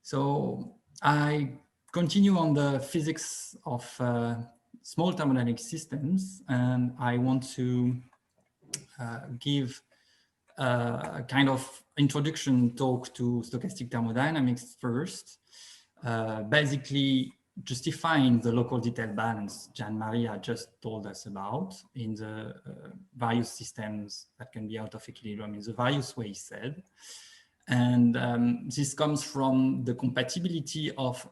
So I continue on the physics of small thermodynamic systems, and I want to give a kind of introduction talk to stochastic thermodynamics first, basically justifying the local detail balance Gian-Maria just told us about in the various systems that can be out of equilibrium in the various ways said. And this comes from the compatibility of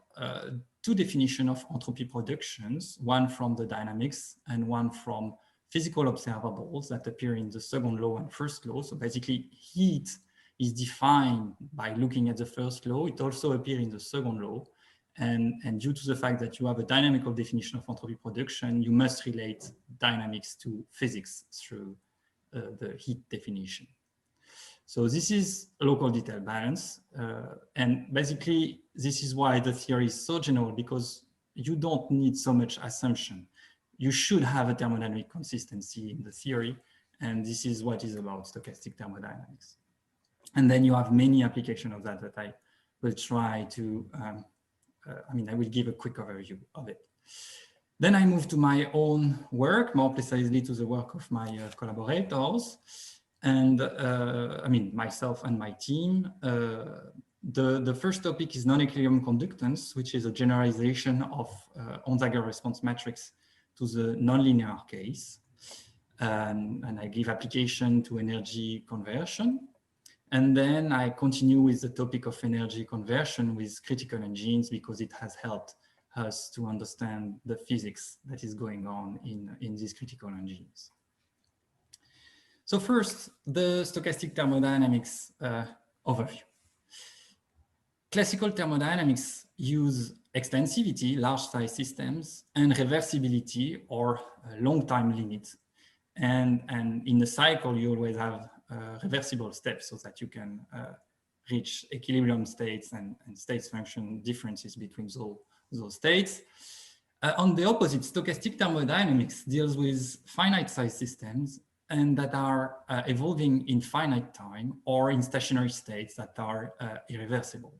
two definitions of entropy productions, one from the dynamics and one from physical observables that appear in the second law and first law. So basically heat is defined by looking at the first law. It also appears in the second law. And due to the fact that you have a dynamical definition of entropy production, you must relate dynamics to physics through the heat definition. So this is a local detail balance. And basically, this is why the theory is so general, because you don't need so much assumption. You should have a thermodynamic consistency in the theory. And this is what is about stochastic thermodynamics. And then you have many applications of that I will try to, I will give a quick overview of it. Then I move to my own work, more precisely to the work of my collaborators. And myself and my team. The first topic is non-equilibrium conductance, which is a generalization of Onsager response matrix to the nonlinear case. And I give application to energy conversion. And then I continue with the topic of energy conversion with critical engines, because it has helped us to understand the physics that is going on in these critical engines. So first, the stochastic thermodynamics overview. Classical thermodynamics use extensivity, large size systems, and reversibility, or long time limit. And in the cycle, you always have reversible steps so that you can reach equilibrium states and states function differences between those states. On the opposite, stochastic thermodynamics deals with finite size systems and that are evolving in finite time or in stationary states that are irreversible.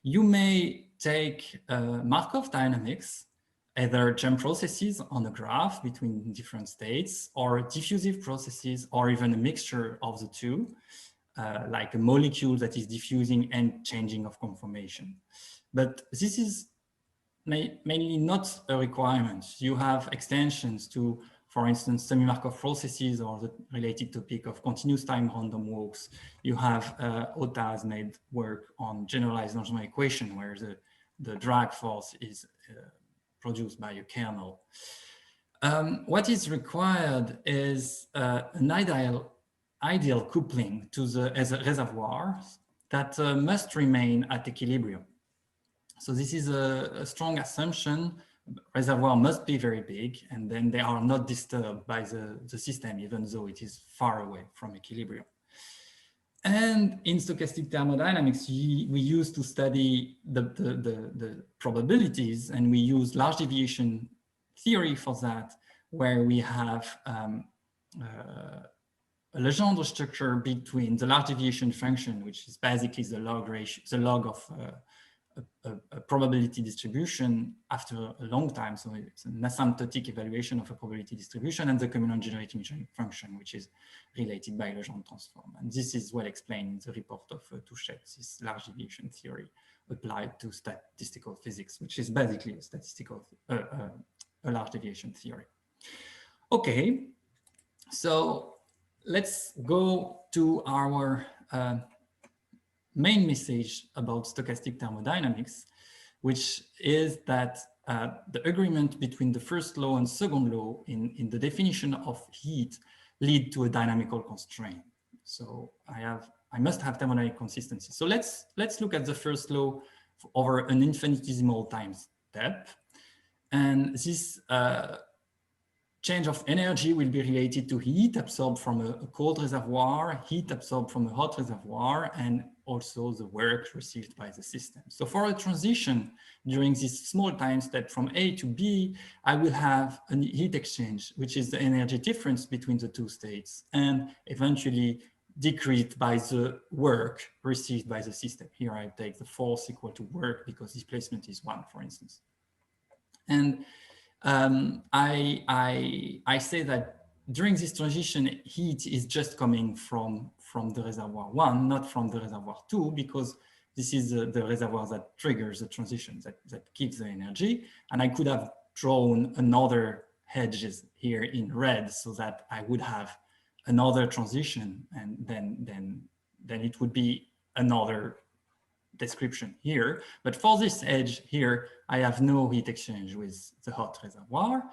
You may take Markov dynamics, either jump processes on a graph between different states, or diffusive processes, or even a mixture of the two, like a molecule that is diffusing and changing of conformation. But this is mainly not a requirement. You have extensions to, for instance, semi-Markov processes, or the related topic of continuous time random walks. You have Ota has made work on generalized Nonequilibrium equation, where the drag force is produced by a kernel. What is required is an ideal coupling to the reservoir that must remain at equilibrium. So this is a strong assumption. Reservoir must be very big, and then they are not disturbed by the system, even though it is far away from equilibrium. And in stochastic thermodynamics, we used to study the probabilities, and we use large deviation theory for that, where we have a Legendre structure between the large deviation function, which is basically the log ratio, the log of a probability distribution after a long time. So it's an asymptotic evaluation of a probability distribution, and the communal generating function, which is related by Legendre transform. And this is well explained in the report of Touchet, this large deviation theory applied to statistical physics, which is basically a statistical, a large deviation theory. Okay, so let's go to our main message about stochastic thermodynamics, which is that the agreement between the first law and second law in the definition of heat lead to a dynamical constraint. So I must have thermodynamic consistency. So let's look at the first law over an infinitesimal time step. And this change of energy will be related to heat absorbed from a cold reservoir, heat absorbed from a hot reservoir, and also the work received by the system. So for a transition during this small time step from A to B, I will have a heat exchange, which is the energy difference between the two states. And eventually decreased by the work received by the system. Here I take the force equal to work because displacement is 1, for instance. And I say that during this transition, heat is just coming from the reservoir 1, not from the reservoir 2, because this is the reservoir that triggers the transition, that gives the energy. And I could have drawn another hedges here in red so that I would have another transition, and then it would be another description here. But for this edge here, I have no heat exchange with the hot reservoir.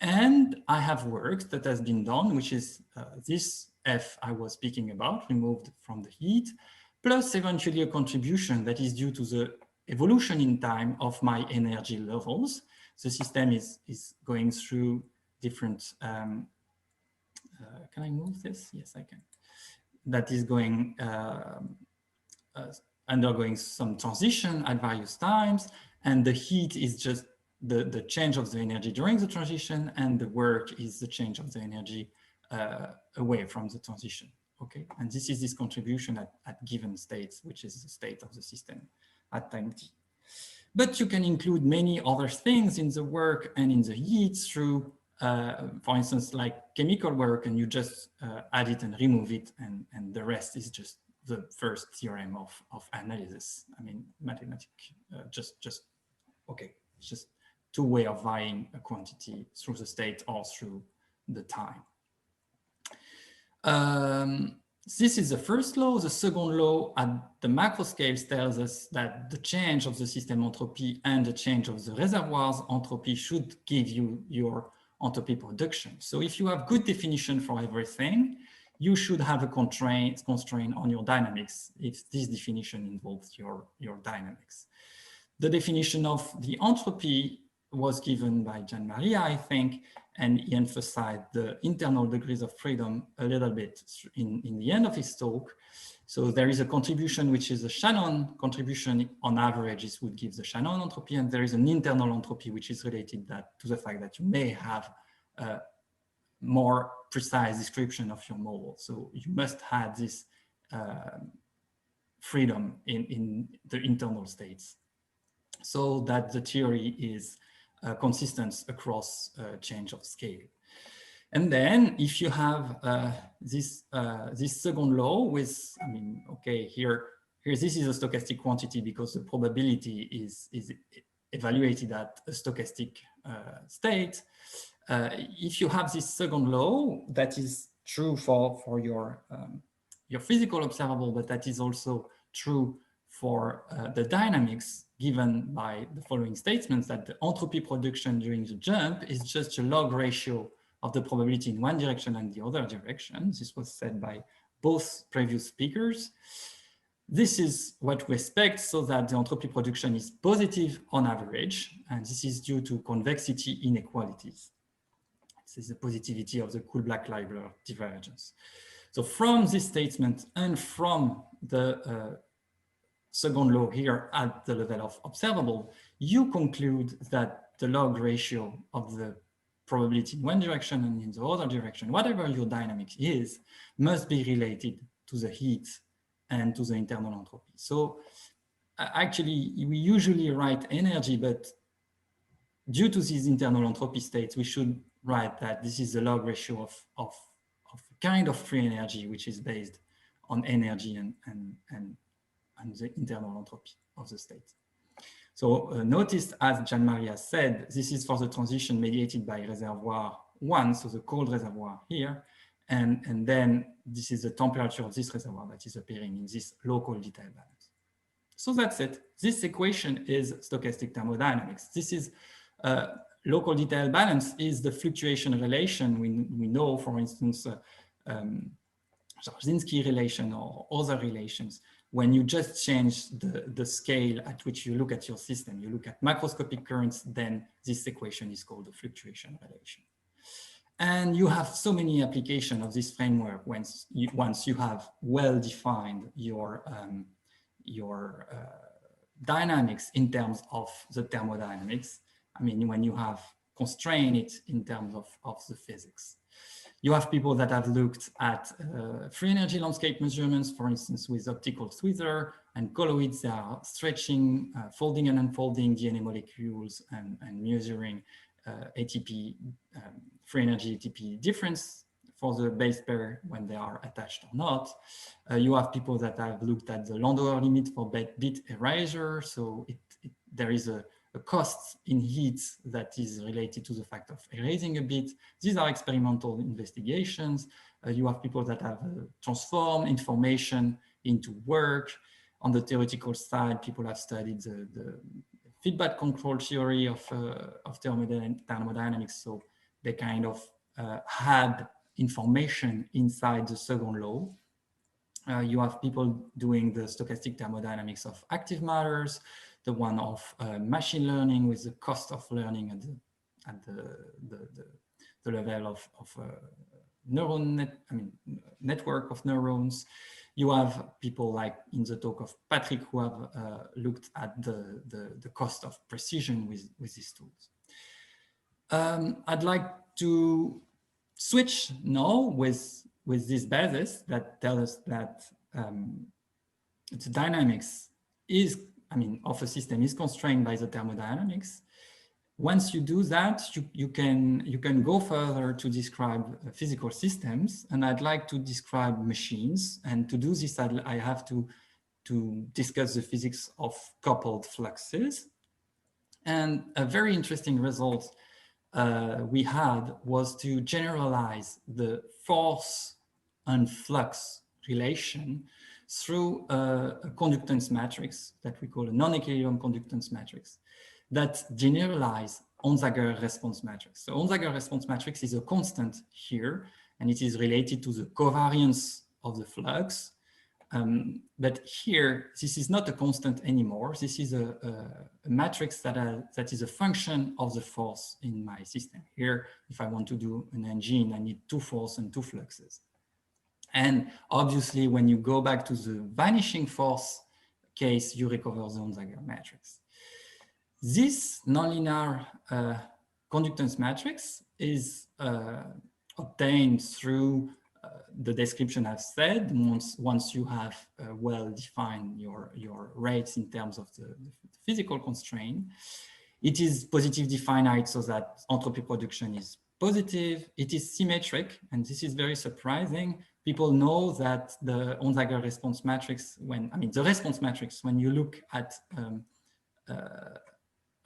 And I have work that has been done, which is this F I was speaking about, removed from the heat, plus eventually a contribution that is due to the evolution in time of my energy levels. The system is going through different, can I move this? Yes, I can. That is going, undergoing some transition at various times, and the heat is just the change of the energy during the transition, and the work is the change of the energy away from the transition. Okay, and this is this contribution at given states, which is the state of the system at time t. But you can include many other things in the work and in the heat through, for instance, like chemical work, and you just add it and remove it, and the rest is just the first theorem of analysis. I mean, mathematics, okay, it's just two ways of varying a quantity through the state or through the time. This is the first law. The second law at the macro scale tells us that the change of the system entropy and the change of the reservoir's entropy should give you your entropy production. So if you have good definition for everything, you should have a constraint on your dynamics if this definition involves your dynamics. The definition of the entropy was given by Gianmaria, I think, and he emphasized the internal degrees of freedom a little bit in the end of his talk. So there is a contribution, which is a Shannon contribution. On average, this would give the Shannon entropy, and there is an internal entropy, which is related to the fact that you may have a more precise description of your model. So you must have this freedom in the internal states, so that the theory is consistent across change of scale. And then if you have this second law with, I mean, okay, here this is a stochastic quantity because the probability is evaluated at a stochastic state. If you have this second law, that is true for your physical observable, but that is also true for the dynamics, given by the following statements, that the entropy production during the jump is just a log ratio of the probability in one direction and the other direction. This was said by both previous speakers. This is what we expect, so that the entropy production is positive on average, and this is due to convexity inequalities. This is the positivity of the Kullback-Leibler divergence. So from this statement and from the second law here at the level of observable, you conclude that the log ratio of the probability in one direction and in the other direction, whatever your dynamics is, must be related to the heat and to the internal entropy. So actually, we usually write energy, but due to these internal entropy states, we should write that this is the log ratio of kind of free energy, which is based on energy and the internal entropy of the state. So notice, as Gianmaria said, this is for the transition mediated by reservoir 1, so the cold reservoir here, and then this is the temperature of this reservoir that is appearing in this local detail balance. So that's it. This equation is stochastic thermodynamics. This is local detail balance is the fluctuation relation. We know, for instance, Jarzynski relation or other relations. When you just change the scale at which you look at your system, you look at macroscopic currents, then this equation is called the fluctuation relation. And you have so many applications of this framework once you have well-defined your dynamics in terms of the thermodynamics. I mean, when you have constrained it in terms of the physics. You have people that have looked at free energy landscape measurements, for instance, with optical tweezer and colloids. They are stretching, folding and unfolding DNA molecules and measuring ATP, free energy ATP difference for the base pair when they are attached or not. You have people that have looked at the Landauer limit for bit erasure. So there is a cost in heat that is related to the fact of erasing a bit. These are experimental investigations. You have people that have transformed information into work. On the theoretical side, people have studied the feedback control theory of thermodynamics. So they kind of had information inside the second law. You have people doing the stochastic thermodynamics of active matters, the one of machine learning with the cost of learning at the level of network of neurons. You have people like in the talk of Patrick who have looked at the cost of precision with these tools. I'd like to switch now with this basis that tells us that the dynamics of a system is constrained by the thermodynamics. Once you do that, you can go further to describe physical systems, and I'd like to describe machines. And to do this, I have to discuss the physics of coupled fluxes. And a very interesting result we had was to generalize the force and flux relation through a conductance matrix that we call a non-equilibrium conductance matrix that generalize Onsager response matrix. So Onsager response matrix is a constant here, and it is related to the covariance of the flux. But here, this is not a constant anymore. This is a matrix that is a function of the force in my system. Here, if I want to do an engine, I need 2 force and 2 fluxes. And obviously, when you go back to the vanishing force case, you recover the Onsager matrix. This nonlinear conductance matrix is obtained through the description I've said. Once you have well defined your rates in terms of the physical constraint, it is positively finite so that entropy production is positive. It is symmetric, and this is very surprising. People know that the Onsager response matrix, the response matrix, when you look at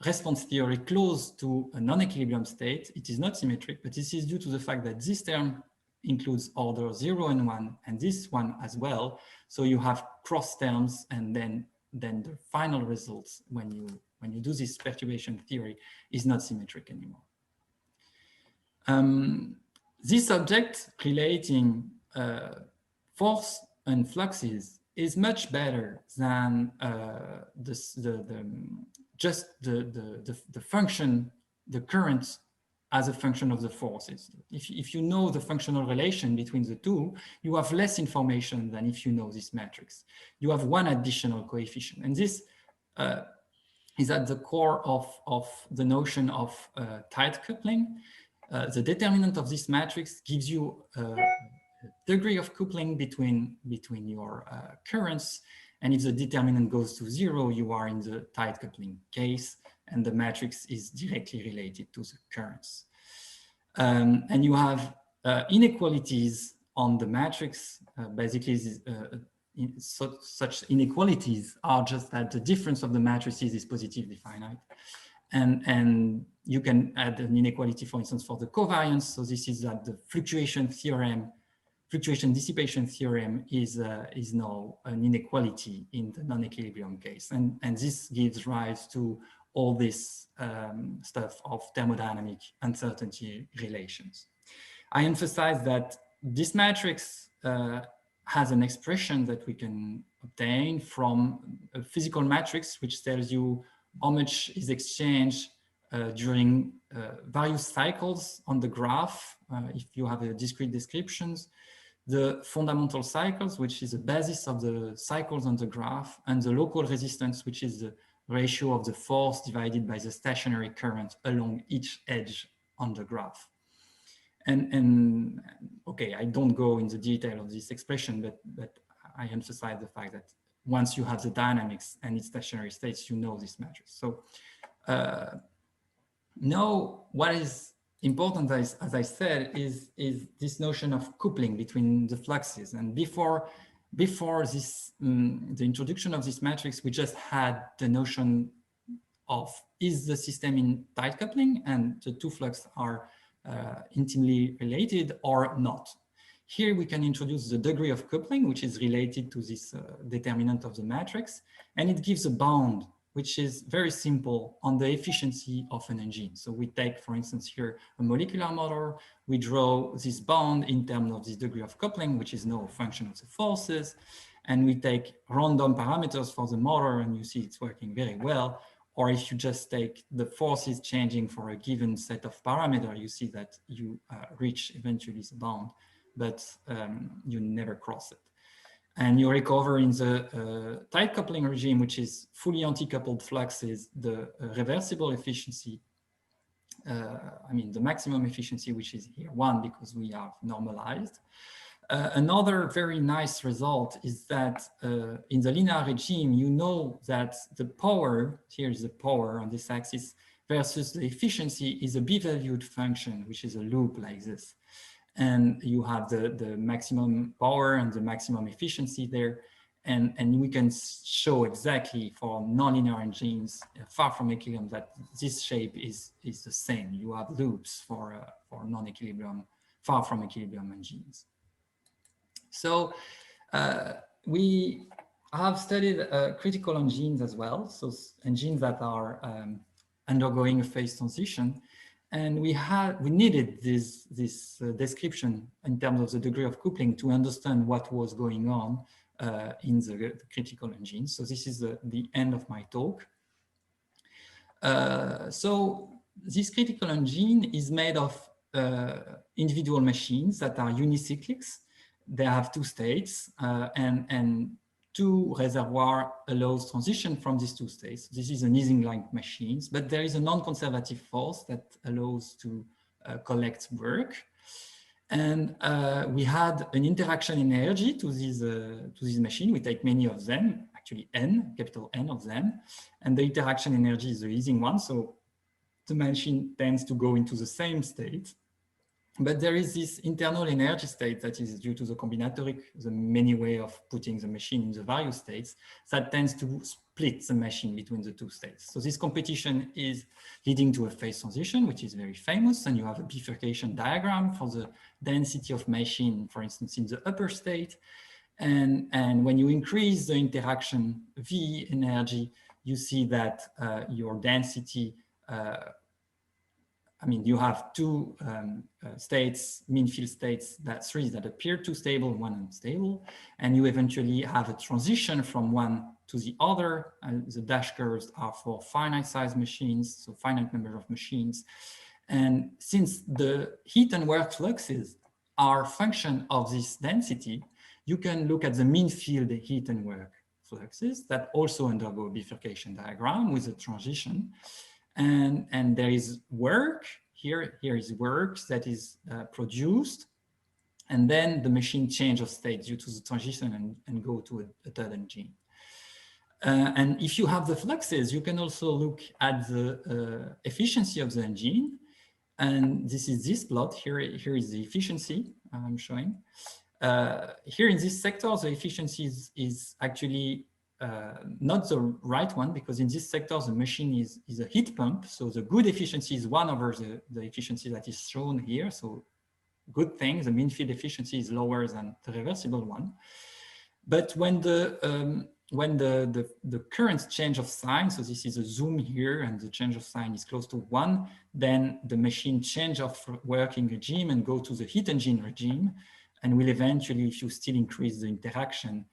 response theory close to a non-equilibrium state, it is not symmetric, but this is due to the fact that this term includes order 0 and 1, and this one as well. So you have cross terms, and then the final results when you do this perturbation theory is not symmetric anymore. This object relating force and fluxes is much better than just the function, the current as a function of the forces. If you know the functional relation between the two, you have less information than if you know this matrix. You have one additional coefficient, and this is at the core of the notion of tight coupling. The determinant of this matrix gives you a degree of coupling between your currents, and if the determinant goes to 0, you are in the tight coupling case, and the matrix is directly related to the currents. And you have inequalities on the matrix. Basically, such inequalities are just that the difference of the matrices is positively finite. And you can add an inequality, for instance, for the covariance. So this is that the fluctuation-dissipation theorem is now an inequality in the non-equilibrium case. And this gives rise to all this stuff of thermodynamic uncertainty relations. I emphasize that this matrix has an expression that we can obtain from a physical matrix, which tells you how much is exchanged during various cycles on the graph, if you have a discrete descriptions, the fundamental cycles, which is the basis of the cycles on the graph, and the local resistance, which is the ratio of the force divided by the stationary current along each edge on the graph. And okay, I don't go in the detail of this expression, but I emphasize the fact that once you have the dynamics and its stationary states, you know this matrix. So now what is important, as I said, is this notion of coupling between the fluxes. And before this, the introduction of this matrix, we just had the notion of, is the system in tight coupling and the two fluxes are intimately related or not. Here we can introduce the degree of coupling, which is related to this determinant of the matrix, and it gives a bound, which is very simple, on the efficiency of an engine. So we take, for instance, here a molecular motor, we draw this bound in terms of this degree of coupling, which is now a function of the forces, and we take random parameters for the motor, and you see it's working very well. Or if you just take the forces changing for a given set of parameters, you see that you reach eventually the bound, but you never cross it. And you recover in the tight coupling regime, which is fully anti-coupled fluxes, the reversible efficiency, I mean the maximum efficiency, which is here 1 because we have normalized. Another very nice result is that in the linear regime, you know that the power, here is the power on this axis, versus the efficiency is a b-valued function, which is a loop like this. And you have the maximum power and the maximum efficiency there. And we can show exactly for nonlinear engines far from equilibrium that this shape is the same. You have loops for non-equilibrium, far from equilibrium engines. So we have studied critical engines as well, so engines that are undergoing a phase transition, and we needed this description in terms of the degree of coupling to understand what was going on in the critical engine. So this is the end of my talk. So this critical engine is made of individual machines that are unicyclics. They have two states and two reservoir allows transition from these two states. This is an Ising-like machines, but there is a non-conservative force that allows to collect work. And we had an interaction energy to this machine. We take many of them, actually n, capital N of them. And the interaction energy is the Ising one. So the machine tends to go into the same state. But there is this internal energy state that is due to the combinatoric, the many way of putting the machine in the various states, that tends to split the machine between the two states. So this competition is leading to a phase transition, which is very famous. And you have a bifurcation diagram for the density of machine, for instance, in the upper state. And when you increase the interaction V energy, you see that your density I mean, you have two states, mean field states, three that appear too stable, one unstable, and you eventually have a transition from one to the other. The dash curves are for finite size machines, so finite number of machines. And since the heat and work fluxes are function of this density, you can look at the mean field heat and work fluxes that also undergo a bifurcation diagram with a transition. And there is work, here is work that is produced, and then the machine change of state due to the transition and go to a third engine. And if you have the fluxes, you can also look at the efficiency of the engine. And this is this plot, here is the efficiency I'm showing. Here in this sector, the efficiency is actually not the right one, because in this sector, the machine is a heat pump. So the good efficiency is 1 over the efficiency that is shown here. So good thing, the mean field efficiency is lower than the reversible one. But when the current change of sign, so this is a zoom here, and the change of sign is close to 1, then the machine change of working regime and go to the heat engine regime, and will eventually, if you still increase the interaction,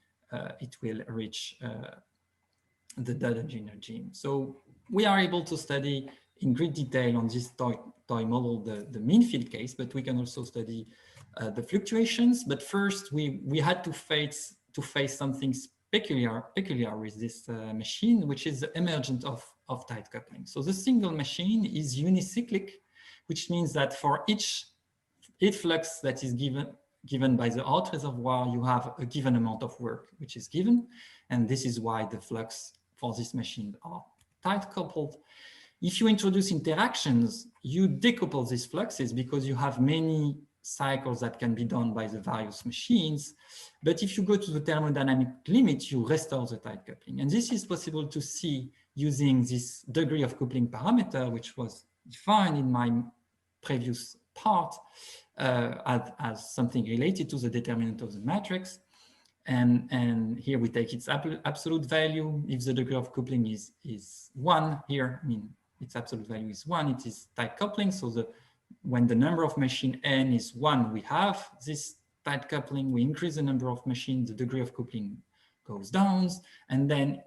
it will reach the third engine regime. So we are able to study in great detail on this toy model the mean field case, but we can also study the fluctuations. But first, we had to face something peculiar with this machine, which is the emergent of tight coupling. So the single machine is unicyclic, which means that for each heat flux that is given by the out reservoir, you have a given amount of work which is given, and this is why the flux for this machine are tight coupled. If you introduce interactions, you decouple these fluxes because you have many cycles that can be done by the various machines. But if you go to the thermodynamic limit, you restore the tight coupling. And this is possible to see using this degree of coupling parameter, which was defined in my previous part as something related to the determinant of the matrix. And here we take its absolute value. If the degree of coupling is 1 here, I mean, its absolute value is 1, it is tight coupling. So when the number of machine n is 1, we have this tight coupling. We increase the number of machines, the degree of coupling goes down. And then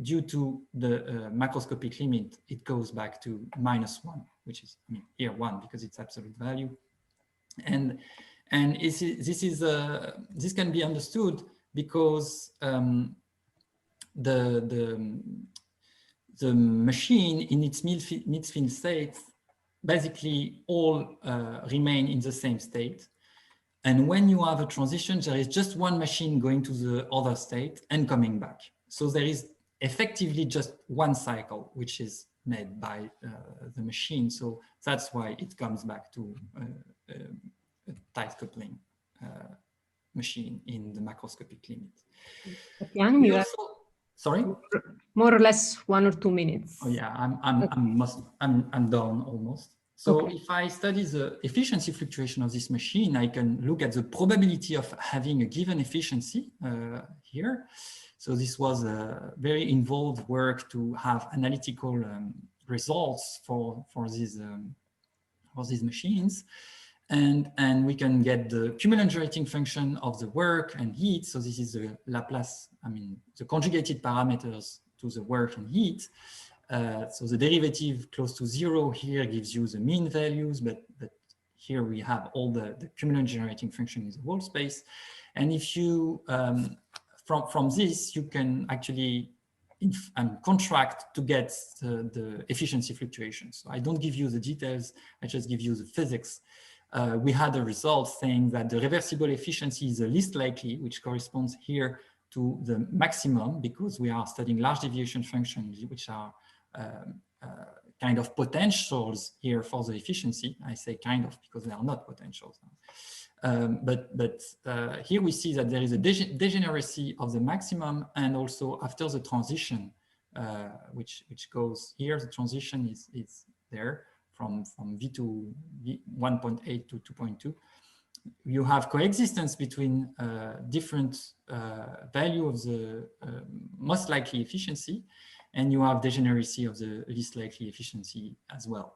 due to the macroscopic limit, it goes back to -1, which is, I mean, here 1 because it's absolute value. And this can be understood because the machine in its mid-fin state, basically all remain in the same state. And when you have a transition, there is just one machine going to the other state and coming back. So there is effectively just one cycle, which is made by the machine. So that's why it comes back to a tight coupling machine in the macroscopic limit. Gatien, you have sorry? More or less 1 or 2 minutes. Oh yeah, I'm done almost. So okay. If I study the efficiency fluctuation of this machine, I can look at the probability of having a given efficiency here. So this was a very involved work to have analytical results for these machines. And we can get the cumulant generating function of the work and heat. So this is the Laplace, I mean, the conjugated parameters to the work and heat. So the derivative close to 0 here gives you the mean values, but here we have all the cumulant generating function in the whole space. And if you, from this, you can actually contract to get the efficiency fluctuations. So I don't give you the details, I just give you the physics. We had a result saying that the reversible efficiency is the least likely, which corresponds here to the maximum, because we are studying large deviation functions, which are kind of potentials here for the efficiency. I say kind of because they are not potentials. But here we see that there is a degeneracy of the maximum, and also after the transition, which goes here, the transition is there. From V to 1.8 to 2.2, you have coexistence between different value of the most likely efficiency, and you have degeneracy of the least likely efficiency as well.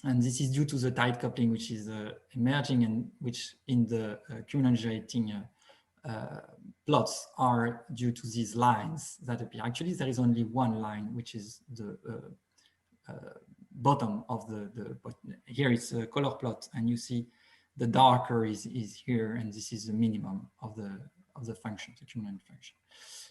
And this is due to the tight coupling, which is emerging, and which in the cumulant generating plots are due to these lines that appear. Actually, there is only one line, which is the bottom of here it's a color plot, and you see the darker is here, and this is the minimum of the function, the cumulant function.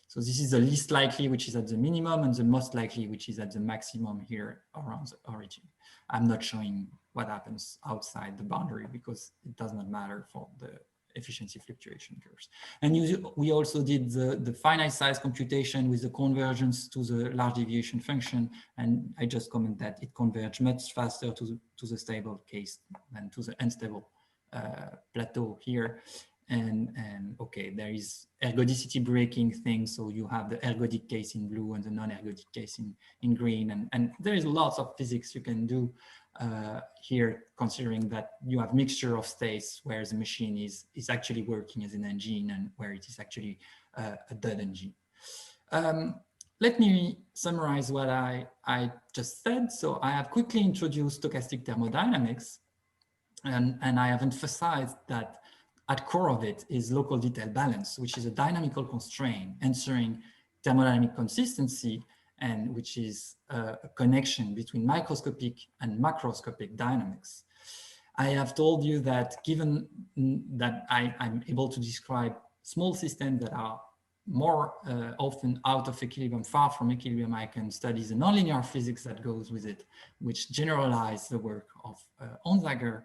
So this is the least likely, which is at the minimum, and the most likely, which is at the maximum here around the origin. I'm not showing what happens outside the boundary because it does not matter for the efficiency fluctuation curves. And we also did the finite size computation with the convergence to the large deviation function, and I just comment that it converged much faster to the stable case than to the unstable plateau here. And okay, there is ergodicity breaking thing, so you have the ergodic case in blue and the non-ergodic case in green, and there is lots of physics you can do here, considering that you have mixture of states where the machine is actually working as an engine and where it is actually a dead engine. Let me summarize what I just said. So I have quickly introduced stochastic thermodynamics, and I have emphasized that at core of it is local detail balance, which is a dynamical constraint answering thermodynamic consistency, and which is a connection between microscopic and macroscopic dynamics. I have told you that given that I'm able to describe small systems that are more often out of equilibrium, far from equilibrium, I can study the nonlinear physics that goes with it, which generalize the work of Onsager.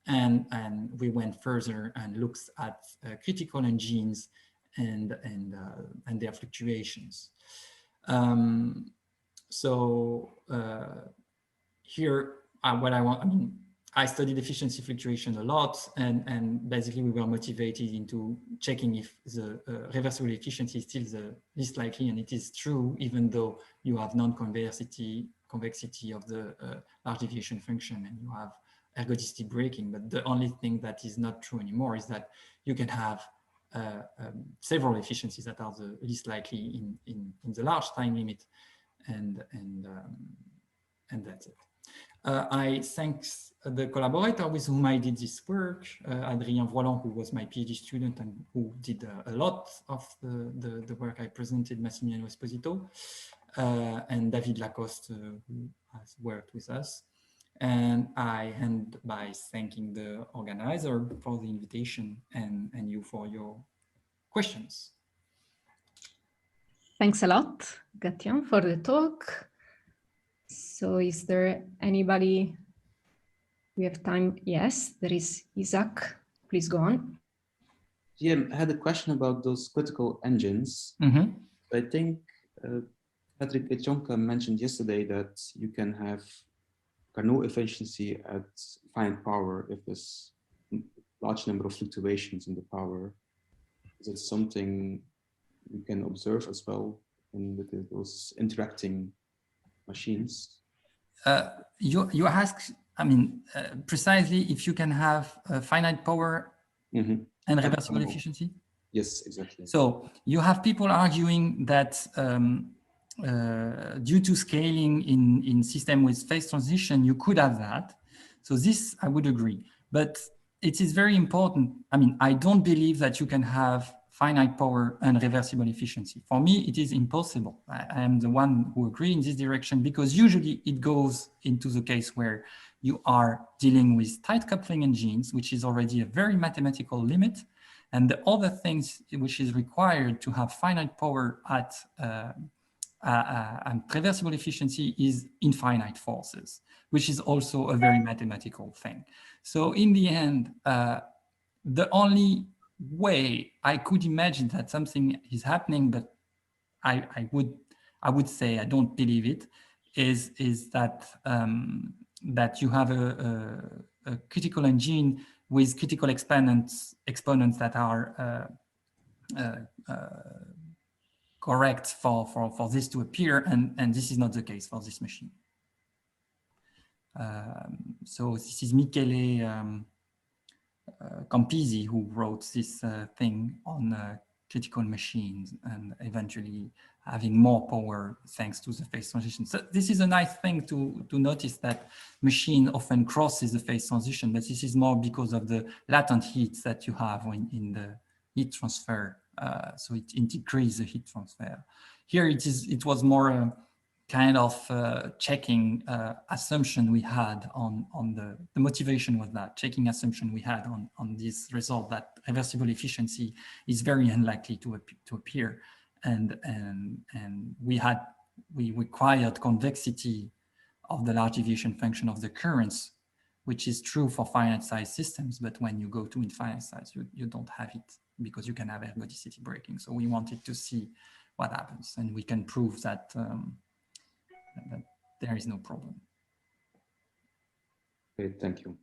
and we went further and looked at critical engines and their fluctuations. Here, what I want, I studied efficiency fluctuation a lot, and basically we were motivated into checking if the reversible efficiency is still the least likely, and it is true, even though you have non-convexity of the large deviation function and you have ergodicity breaking. But the only thing that is not true anymore is that you can have several efficiencies that are the least likely in the large time limit, and that's it. I thank the collaborator with whom I did this work, Gatien Verley, who was my PhD student and who did a lot of the work I presented, Massimiliano Esposito, and David Lacoste, who has worked with us. And I end by thanking the organizer for the invitation and you for your questions. Thanks a lot, Gatien, for the talk. So is there anybody? We have time. Yes, there is Isaac. Please go on. Yeah, I had a question about those critical engines. I think Patrick Echonka mentioned yesterday that you can have Carnot efficiency at finite power if there's a large number of fluctuations in the power. Is it something you can observe as well in those interacting machines? You ask, precisely if you can have finite power and reversible efficiency? Yes, exactly. So you have people arguing that due to scaling in system with phase transition, you could have that. So this, I would agree. But it is very important. I don't believe that you can have finite power and reversible efficiency. For me, it is impossible. I am the one who agree in this direction, because usually it goes into the case where you are dealing with tight coupling engines, which is already a very mathematical limit. And the other things which is required to have finite power at and reversible efficiency is infinite forces, which is also a very mathematical thing. So in the end, the only way I could imagine that something is happening, but I would say I don't believe it, is that that you have a critical engine with critical exponents that are correct for this to appear, and this is not the case for this machine. So this is Michele Campisi who wrote this thing on critical machines and eventually having more power thanks to the phase transition. So this is a nice thing to notice, that machine often crosses the phase transition, but this is more because of the latent heat that you have in the heat transfer. So it integrates the heat transfer. Here it was more a kind of checking assumption we had on the motivation was that checking assumption we had on this result, that reversible efficiency is very unlikely to appear, and we required convexity of the large deviation function of the currents, which is true for finite size systems, but when you go to infinite size, you don't have it, because you can have ergodicity breaking. So we wanted to see what happens, and we can prove that that there is no problem. Okay, thank you.